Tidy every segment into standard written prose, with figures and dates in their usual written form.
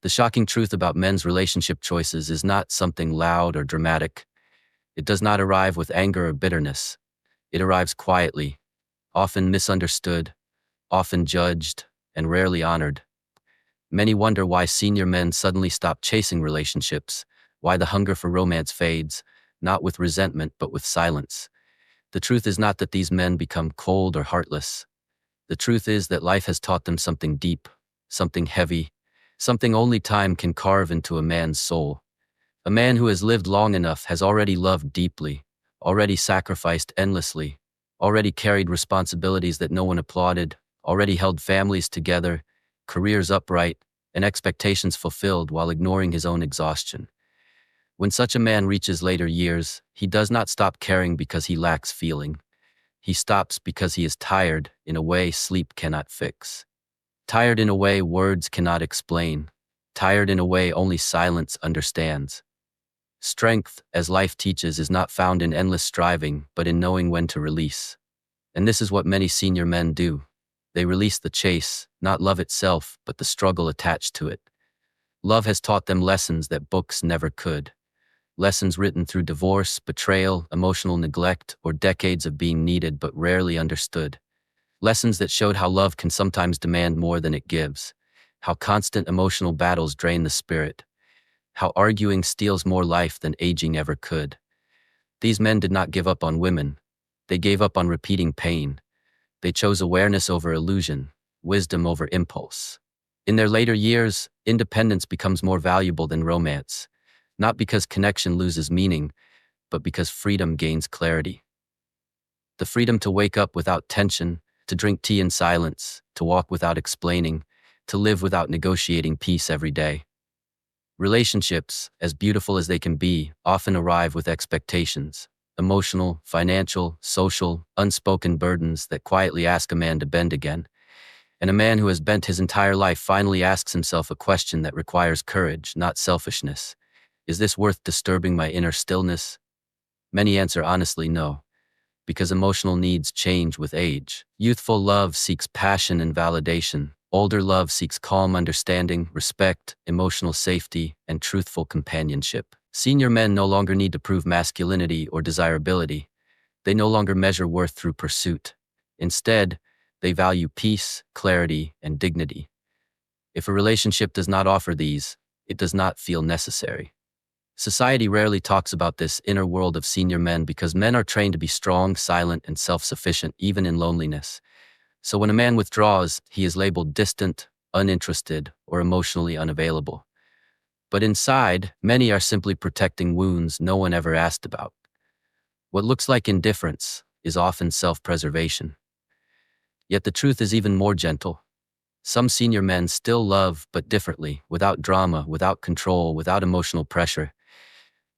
The shocking truth about men's relationship choices is not something loud or dramatic. It does not arrive with anger or bitterness. It arrives quietly, often misunderstood, often judged, and rarely honored. Many wonder why senior men suddenly stop chasing relationships, why the hunger for romance fades, not with resentment but with silence. The truth is not that these men become cold or heartless. The truth is that life has taught them something deep, something heavy, something only time can carve into a man's soul. A man who has lived long enough has already loved deeply, already sacrificed endlessly, already carried responsibilities that no one applauded, already held families together, careers upright, and expectations fulfilled while ignoring his own exhaustion. When such a man reaches later years, he does not stop caring because he lacks feeling. He stops because he is tired in a way sleep cannot fix. Tired in a way words cannot explain. Tired in a way only silence understands. Strength, as life teaches, is not found in endless striving, but in knowing when to release. And this is what many senior men do. They release the chase, not love itself, but the struggle attached to it. Love has taught them lessons that books never could. Lessons written through divorce, betrayal, emotional neglect, or decades of being needed but rarely understood. Lessons that showed how love can sometimes demand more than it gives, how constant emotional battles drain the spirit, how arguing steals more life than aging ever could. These men did not give up on women. They gave up on repeating pain. They chose awareness over illusion, wisdom over impulse. In their later years, independence becomes more valuable than romance, not because connection loses meaning, but because freedom gains clarity. The freedom to wake up without tension, to drink tea in silence, to walk without explaining, to live without negotiating peace every day. Relationships, as beautiful as they can be, often arrive with expectations, emotional, financial, social, unspoken burdens that quietly ask a man to bend again. And a man who has bent his entire life finally asks himself a question that requires courage, not selfishness. Is this worth disturbing my inner stillness? Many answer honestly no, because emotional needs change with age. Youthful love seeks passion and validation. Older love seeks calm understanding, respect, emotional safety, and truthful companionship. Senior men no longer need to prove masculinity or desirability. They no longer measure worth through pursuit. Instead, they value peace, clarity, and dignity. If a relationship does not offer these, it does not feel necessary. Society rarely talks about this inner world of senior men because men are trained to be strong, silent, and self-sufficient even in loneliness. So when a man withdraws, he is labeled distant, uninterested, or emotionally unavailable. But inside, many are simply protecting wounds no one ever asked about. What looks like indifference is often self-preservation. Yet the truth is even more gentle. Some senior men still love, but differently, without drama, without control, without emotional pressure.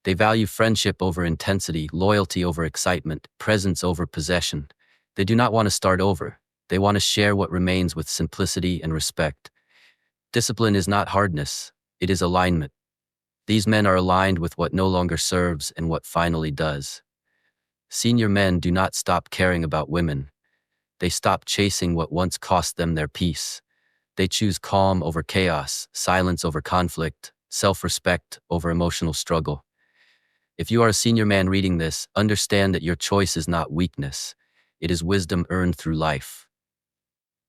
They value friendship over intensity, loyalty over excitement, presence over possession. They do not want to start over. They want to share what remains with simplicity and respect. Discipline is not hardness, it is alignment. These men are aligned with what no longer serves and what finally does. Senior men do not stop caring about women. They stop chasing what once cost them their peace. They choose calm over chaos, silence over conflict, self-respect over emotional struggle. If you are a senior man reading this, understand that your choice is not weakness. It is wisdom earned through life.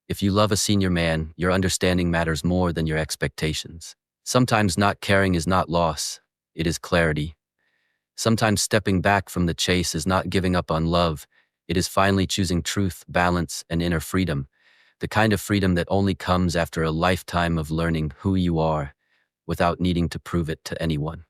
If you love a senior man, your understanding matters more than your expectations. Sometimes not caring is not loss, it is clarity. Sometimes stepping back from the chase is not giving up on love, it is finally choosing truth, balance, and inner freedom, the kind of freedom that only comes after a lifetime of learning who you are, without needing to prove it to anyone.